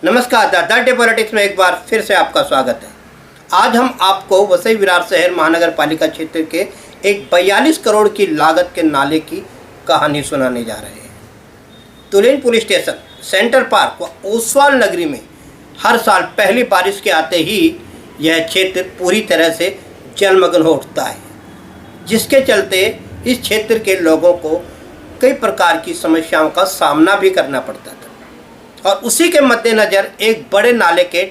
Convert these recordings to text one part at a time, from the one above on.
नमस्कार, the day politics में एक बार फिर से आपका स्वागत है। आज हम आपको वसई विरार शहर महानगर पालिका क्षेत्र के एक 42 करोड़ की लागत के नाले की कहानी सुनाने जा रहे हैं। तुलेन पुलिस स्टेशन, सेंटर पार्क व ओसवाल नगरी में हर साल पहली बारिश के आते ही यह क्षेत्र पूरी तरह से जलमग्न हो उठता है, जिसके चलते इस क्षेत्र के लोगों को कई प्रकार की समस्याओं का सामना भी करना पड़ता था और उसी के मद्देनज़र एक बड़े नाले के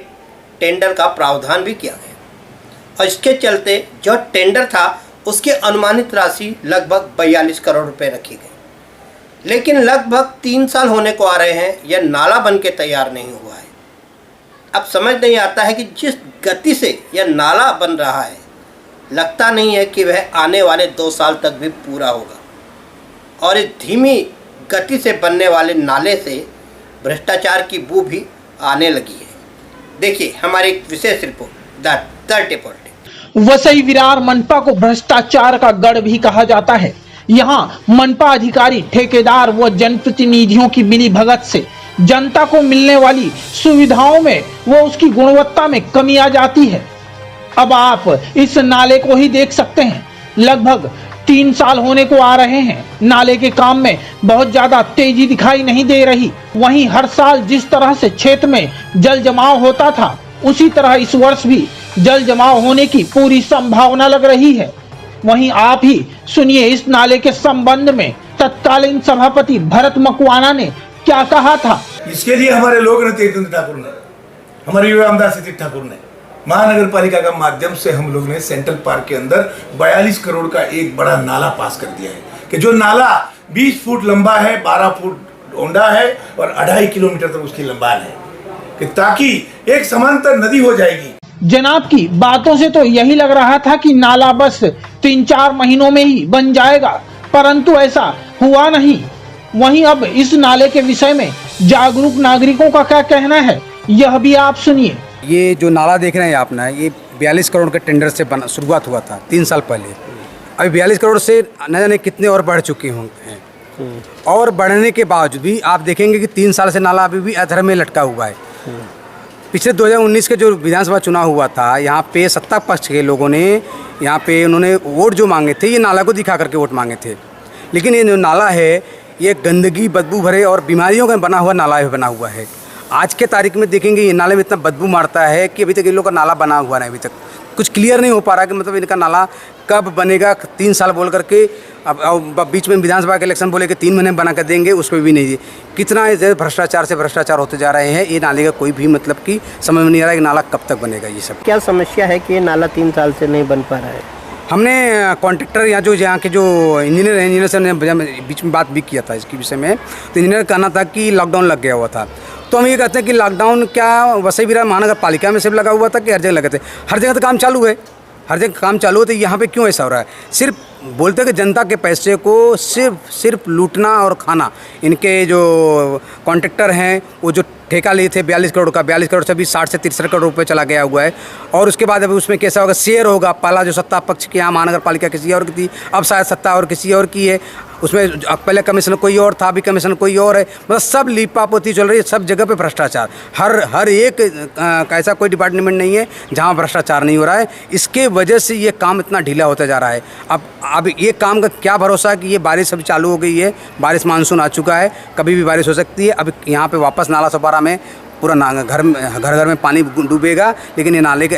टेंडर का प्रावधान भी किया गया और इसके चलते जो टेंडर था उसकी अनुमानित राशि लगभग 42 करोड़ रुपए रखी गई। लेकिन लगभग 3 साल होने को आ रहे हैं, यह नाला बन के तैयार नहीं हुआ है। अब समझ नहीं आता है कि जिस गति से यह नाला बन रहा है, लगता नहीं है कि वह आने वाले 2 साल तक भी पूरा होगा और इस धीमी गति से बनने वाले नाले से भ्रष्टाचार की बू भी आने लगी है। देखिए हमारी एक विशेष report the day politics. Vasai Virar मनपा को भ्रष्टाचार का गढ़ भी कहा जाता है। यहाँ मनपा अधिकारी, ठेकेदार व जनप्रतिनिधियों की मिलीभगत से जनता को मिलने वाली सुविधाओं में व उसकी गुणवत्ता में कमी आ जाती है। अब आप इस नाले को ही देख सकते हैं। लगभग 3 साल होने को आ रहे हैं, नाले के काम में बहुत ज्यादा तेजी दिखाई नहीं दे रही। वहीं हर साल जिस तरह से क्षेत्र में जल जमाव होता था, उसी तरह इस वर्ष भी जल जमाव होने की पूरी संभावना लग रही है। वहीं आप ही सुनिए इस नाले के संबंध में तत्कालीन सभापति भरत मकवाना ने क्या कहा था। इसके लिए हमारे लोग ने, तेजेंद्र ठाकुर ने, हमारे युवा आमदार सिद्धिक ठाकुर ने, महानगर पालिका का माध्यम से हम लोग ने सेंट्रल पार्क के अंदर 42 करोड़ का एक बड़ा नाला पास कर दिया है कि जो नाला 20 फुट लंबा है, 12 फुट ऊंडा है और 2.5 किलोमीटर तक उसकी लंबाई है कि ताकि एक समांतर नदी हो जाएगी। जनाब की बातों से तो यही लग रहा था कि नाला बस 3-4 महीनों में ही बन जाएगा, परंतु ऐसा हुआ नहीं। वहीं अब इस नाले के विषय में जागरूक नागरिकों का क्या कहना है, यह भी आप सुनिए। ये जो नाला देख रहे हैं आप ना, ये 42 करोड़ के टेंडर से शुरुआत हुआ था 3 साल पहले। अभी 42 करोड़ से न जाने कितने और बढ़ चुके होंगे और बढ़ने के बावजूद भी आप देखेंगे कि 3 साल से नाला अभी भी अधर में लटका हुआ है। पिछले 2019 के जो विधानसभा चुनाव हुआ था, यहाँ पे सत्ता पक्ष के लोगों ने यहाँ पे उन्होंने वोट जो मांगे थे, ये नाला को दिखा करके वोट मांगे थे। लेकिन ये जो नाला है, ये गंदगी, बदबू भरे और बीमारियों का बना हुआ नाला बना हुआ है। आज के तारीख में देखेंगे ये नाले में इतना बदबू मारता है कि अभी तक इन लोगों का नाला बना हुआ नहीं, अभी तक कुछ क्लियर नहीं हो पा रहा कि मतलब इनका नाला कब बनेगा। 3 साल बोल करके अब बीच में विधानसभा के इलेक्शन बोले कि 3 महीने बना कर देंगे, उस पर भी नहीं। कितना भ्रष्टाचार से भ्रष्टाचार होते जा रहे हैं। ये नाले का कोई भी मतलब कि समझ में नहीं आ रहा है कि नाला कब तक बनेगा। ये सब क्या समस्या है कि ये नाला 3 साल से नहीं बन पा रहा है? हमने कॉन्ट्रैक्टर यहाँ के जो इंजीनियर से हमने बीच में बात भी किया था इसके विषय में। तो इंजीनियर कहना था कि लॉकडाउन लग गया हुआ था। तो हम ये कहते हैं कि लॉकडाउन क्या वसई विरार महानगर पालिका में सिर्फ लगा हुआ था कि हर जगह लगे थे? हर जगह तो काम चालू है, हर जगह काम चालू है। तो यहाँ पे क्यों ऐसा हो रहा है? सिर्फ बोलते हैं कि जनता के पैसे को सिर्फ लूटना और खाना। इनके जो कॉन्ट्रैक्टर हैं वो जो ठेका लिए थे 42 करोड़ का, 42 करोड़ से अभी 60 से 63 करोड़ रुपए चला गया हुआ है। और उसके बाद अभी उसमें कैसा होगा, शेयर होगा। पहला जो सत्ता पक्ष की यहाँ महानगर पालिका किसी और की थी, अब शायद सत्ता और किसी और की है। उसमें पहले कमिश्नर कोई और था, अभी कमिश्नर कोई और है। मतलब सब लीपापोती चल रही है, सब जगह पे भ्रष्टाचार। हर एक ऐसा कोई डिपार्टमेंट नहीं है जहाँ भ्रष्टाचार नहीं हो रहा है। इसके वजह से ये काम इतना ढीला होता जा रहा है। अब ये काम का क्या भरोसा है कि ये बारिश अभी चालू हो गई है, बारिश मानसून आ चुका है, कभी भी बारिश हो सकती है। अब यहाँ पे वापस नाला सपारा में पूरा घर में पानी डूबेगा। लेकिन ये नाले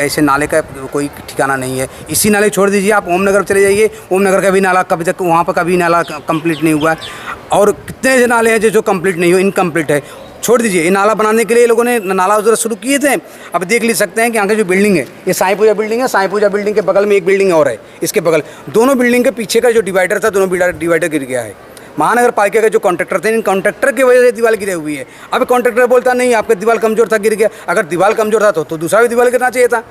का कोई ठिकाना नहीं है। इसी नाले छोड़ दीजिए, आप ओमनगर चले जाइए, ओमनगर का भी नाला कभी तक वहाँ पर कभी नाला कंप्लीट नहीं हुआ है। और कितने जो नाले हैं जो कंप्लीट नहीं हुए, इनकम्प्लीट है। छोड़ दीजिए, ये नाला बनाने के लिए लोगों ने नाला उधर शुरू किए थे। अब देख ले सकते हैं कि यहाँ की जो बिल्डिंग है, ये साईं पूजा बिल्डिंग है। साईं पूजा बिल्डिंग के बगल में एक बिल्डिंग और है, इसके बगल दोनों बिल्डिंग के पीछे का जो डिवाइडर था, दोनों डिवाइडर गिर गया है। महानगर पालिका के जो कॉन्ट्रैक्टर थे, इन कॉन्ट्रैक्टर की वजह से दीवार गिरी हुई है। अब कॉन्ट्रैक्टर बोलता नहीं, आपका दीवार कमजोर था, गिर गया। अगर दीवार कमजोर था तो दूसरा भी दीवार गिरना चाहिए था।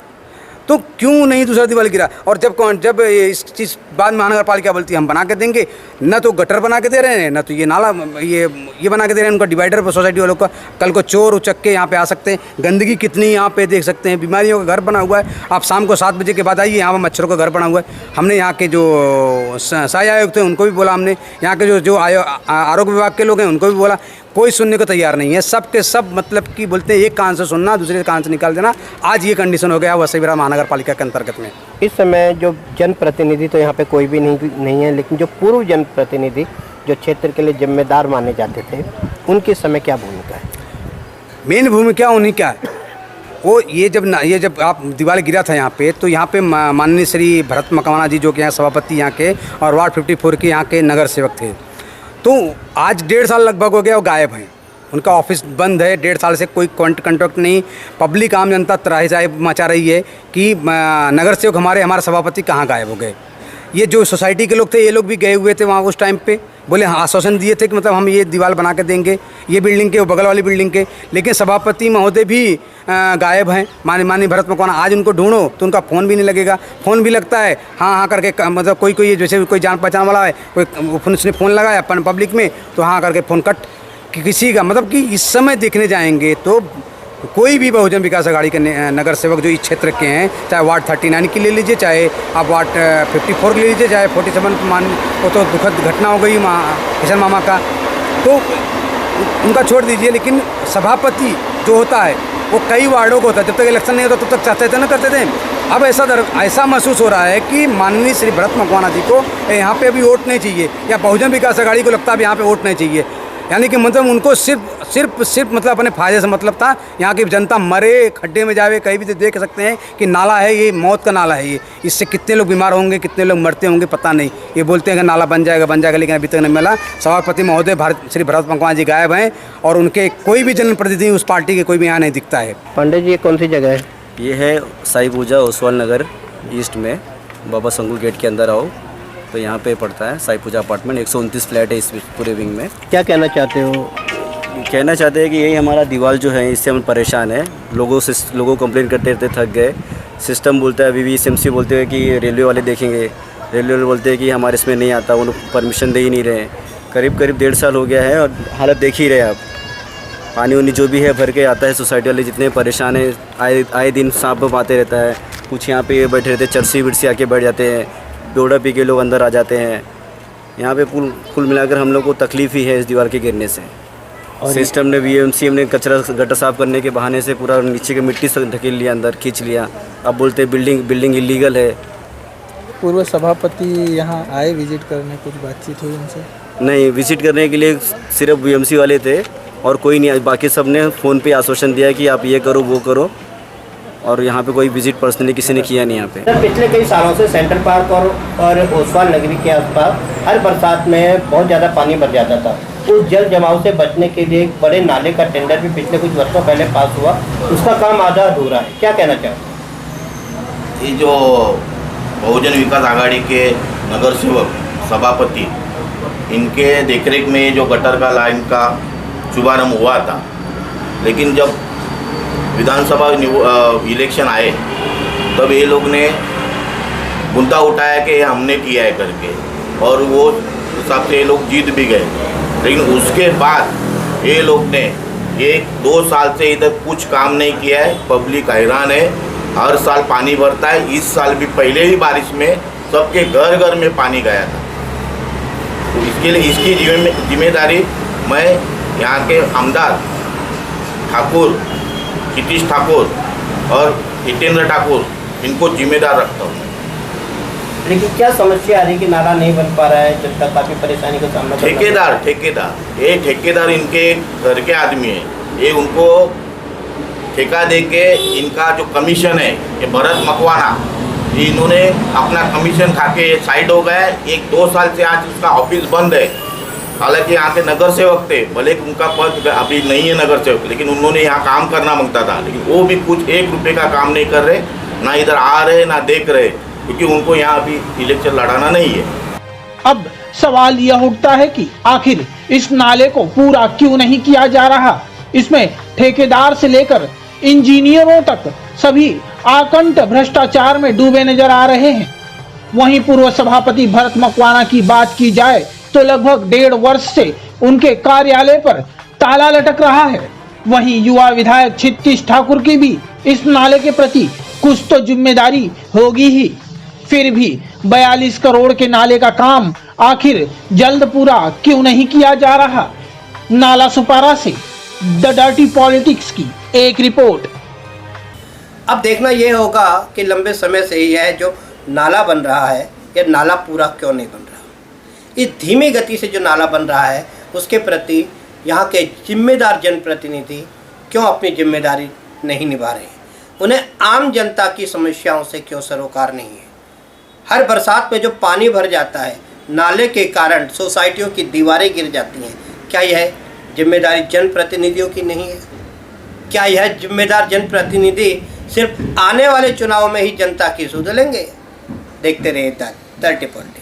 तो क्यों नहीं दूसरा दीवार गिरा? और जब इस चीज़ बाद महानगर पालिका बोलती है हम बना के देंगे, न तो गटर बना के दे रहे हैं, न तो ये नाला ये बना के दे रहे हैं। उनका डिवाइडर पर सोसाइटी वालों का कल को चोर उचक्के यहाँ पे आ सकते हैं। गंदगी कितनी यहाँ पे देख सकते हैं। बीमारियों का घर बना हुआ है। आप शाम को 7 बजे के बाद आइए, यहाँ पर मच्छरों का घर बना हुआ है। हमने यहाँ के जो सहायक आयुक्त थे उनको भी बोला, हमने यहाँ के जो आरोग्य विभाग के लोग हैं उनको भी बोला, कोई सुनने को तैयार नहीं है। सब के सब मतलब कि बोलते हैं एक कान से सुनना, दूसरे कान से निकाल देना। आज ये कंडीशन हो गया वसई विरार महानगर पालिका के अंतर्गत में। इस समय जो जनप्रतिनिधि तो यहाँ पे कोई भी नहीं है, लेकिन जो पूर्व जनप्रतिनिधि जो क्षेत्र के लिए जिम्मेदार माने जाते थे, उनकी समय क्या भूमिका है? मेन भूमिका उन्हीं का है। वो ये जब आप दीवार गिरा था यहाँ पे, तो यहाँ पे माननीय श्री भरत मकवाना जी जो कि यहाँ सभापति यहाँ के और वार्ड 54 के यहाँ के नगर सेवक थे, तो आज 1.5 साल लगभग हो गया वो गायब हैं। उनका ऑफिस बंद है 1.5 साल से, कोई कॉन्टैक्ट नहीं। पब्लिक आम जनता त्राही मचा रही है कि नगर सेवक हमारे सभापति कहाँ गायब हो गए। ये जो सोसाइटी के लोग थे, ये लोग भी गए हुए थे वहाँ उस टाइम पे, बोले हाँ आश्वासन दिए थे कि मतलब हम ये दीवार बना के देंगे, ये बिल्डिंग के, वो बगल वाली बिल्डिंग के, लेकिन सभापति महोदय भी गायब हैं। माननीय भरत मकवाना, आज उनको ढूंढो तो उनका फ़ोन भी नहीं लगेगा। फ़ोन भी लगता है हाँ करके, मतलब कोई जैसे कोई जान पहचान वाला है, कोई उसने फ़ोन लगाया अपन पब्लिक में तो हाँ करके फ़ोन कट किसी का। मतलब कि इस समय देखने जाएंगे तो कोई भी बहुजन विकास आघाड़ी के नगर सेवक जो इस क्षेत्र के हैं, चाहे वार्ड 39 की ले लीजिए, चाहे आप वार्ड 54 ले लीजिए, चाहे 47 वो तो दुखद घटना हो गई किशन मामा का, तो उनका छोड़ दीजिए। लेकिन सभापति जो होता है वो कई वार्डों को होता है, जब तक इलेक्शन नहीं होता तब तक चाहते थे ना करते थे। अब ऐसा महसूस हो रहा है कि माननीय श्री भरत मकवाना जी को यहाँ पे अभी वोट नहीं चाहिए, या बहुजन विकास आघाड़ी को लगता है अब यहाँ पे वोट नहीं चाहिए। यानी कि मतलब उनको सिर्फ मतलब अपने फायदे से मतलब था। यहाँ की जनता मरे, खड्डे में जावे, कहीं भी तो देख सकते हैं कि नाला है, ये मौत का नाला है। ये इससे कितने लोग बीमार होंगे, कितने लोग मरते होंगे पता नहीं। ये बोलते हैं कि नाला बन जाएगा, लेकिन अभी तक नहीं मिला। सभापति महोदय श्री भरत मकवाना जी गायब हैं और उनके कोई भी जनप्रतिनिधि उस पार्टी के कोई भी यहाँ नहीं दिखता है। पंडित जी, ये कौन सी जगह है? ये है साई पूजा ओसवाल नगर ईस्ट में, बाबा संकुल गेट के अंदर आओ तो यहाँ पे पड़ता है साई पूजा अपार्टमेंट। 129 फ्लैट है इस पूरे विंग में। क्या कहना चाहते हो? कहना चाहते हैं कि यही हमारा दीवार जो है इससे हम परेशान हैं। लोगों कंप्लेन करते रहते थक गए। सिस्टम बोलता है, अभी SMC बोलते हैं कि रेलवे वाले देखेंगे, रेलवे वाले बोलते हैं कि हमारे इसमें नहीं आता, वो लोग परमिशन दे ही नहीं रहे। करीब 1.5 साल हो गया है और हालत देख ही रहे आप। पानी उनी जो भी है भर के आता है। सोसाइटी वाले जितने परेशान हैं, आए दिन सांप आते रहता है। कुछ यहाँ पे बैठे रहते हैं, चरसी विरसी आके बैठ जाते हैं, डोडा पी के लोग अंदर आ जाते हैं। यहाँ पे कुल मिलाकर हम लोग को तकलीफ़ ही है इस दीवार के गिरने से। सिस्टम ने VMC ने कचरा गटर साफ करने के बहाने से पूरा नीचे की मिट्टी से ढकेल लिया, अंदर खींच लिया। अब बोलते हैं बिल्डिंग इलीगल है। पूर्व सभापति यहाँ आए विजिट करने, कुछ बातचीत हुई उनसे? नहीं, विजिट करने के लिए सिर्फ VMC वाले थे और कोई नहीं। बाकी सब ने फ़ोन पे आश्वासन दिया कि आप ये करो वो करो, और यहाँ पे कोई विजिट पर्सनली किसी ने किया नहीं यहाँ पे। पिछले कई सालों से सेंट्रल पार्क और ओसवाल नगरी के आसपास हर बरसात में बहुत ज़्यादा पानी भर जाता था। उस जल जमाव से बचने के लिए एक बड़े नाले का टेंडर भी पिछले कुछ वर्षों पहले पास हुआ, उसका काम आधा अधूरा है। क्या कहना चाहते? ये जो बहुजन विकास आघाड़ी के नगर सेवक सभापति, इनके देखरेख में जो गटर का लाइन का शुभारंभ हुआ था, लेकिन जब विधानसभा इलेक्शन आए तब ये लोग ने मुद्दा उठाया कि हमने किया है करके, और वो हिसाब से ये लोग जीत भी गए। लेकिन उसके बाद ये लोग ने 1-2 साल से इधर कुछ काम नहीं किया है। पब्लिक हैरान है। हर साल पानी भरता है। इस साल भी पहले ही बारिश में सबके घर में पानी गया था। तो इसके लिए इसकी जिम्मेदारी मैं यहाँ के आमदार ठाकुर, क्षितिज ठाकुर और हितेंद्र ठाकुर, इनको जिम्मेदार रखता हूँ। लेकिन क्या समस्या आ रही कि नाला नहीं बन पा रहा है, जनता काफ़ी परेशानी का सामना कर रही है? ये ठेकेदार इनके घर के आदमी है। ये उनको ठेका दे के इनका जो कमीशन है, ये भरत मकवाना, इन्होंने अपना कमीशन खा के साइड हो गए। 1-2 साल से आज उसका ऑफिस बंद है। हालांकि यहाँ के नगर सेवक थे, भले उनका पद अभी नहीं है नगर सेवक, लेकिन उन्होंने यहाँ काम करना मांगता था, लेकिन वो भी कुछ 1 रुपये का काम नहीं कर रहे, ना इधर आ रहे ना देख रहे, क्योंकि उनको यहाँ अभी इलेक्शन लड़ाना नहीं है। अब सवाल यह उठता है कि आखिर इस नाले को पूरा क्यों नहीं किया जा रहा। इसमें ठेकेदार से लेकर इंजीनियरों तक सभी आकंठ भ्रष्टाचार में डूबे नजर आ रहे हैं। वहीं पूर्व सभापति भरत मकवाना की बात की जाए तो लगभग 1.5 वर्ष से उनके कार्यालय पर ताला लटक रहा है। वहीं युवा विधायक क्षितिज ठाकुर की भी इस नाले के प्रति कुछ तो जिम्मेदारी होगी ही। फिर भी 42 करोड़ के नाले का काम आखिर जल्द पूरा क्यों नहीं किया जा रहा, नाला सुपारा से द डर्टी पॉलिटिक्स की एक रिपोर्ट। अब देखना ये होगा कि लंबे समय से यह जो नाला बन रहा है, यह नाला पूरा क्यों नहीं बन रहा। इस धीमी गति से जो नाला बन रहा है उसके प्रति यहाँ के जिम्मेदार जनप्रतिनिधि क्यों अपनी जिम्मेदारी नहीं निभा रहे हैं। उन्हें आम जनता की समस्याओं से क्यों सरोकार नहीं है। हर बरसात में जो पानी भर जाता है, नाले के कारण सोसाइटियों की दीवारें गिर जाती हैं, क्या यह जिम्मेदारी जनप्रतिनिधियों की नहीं है? क्या यह जिम्मेदार जनप्रतिनिधि सिर्फ आने वाले चुनाव में ही जनता की सुध लेंगे? देखते रहिए 30 पॉइंट।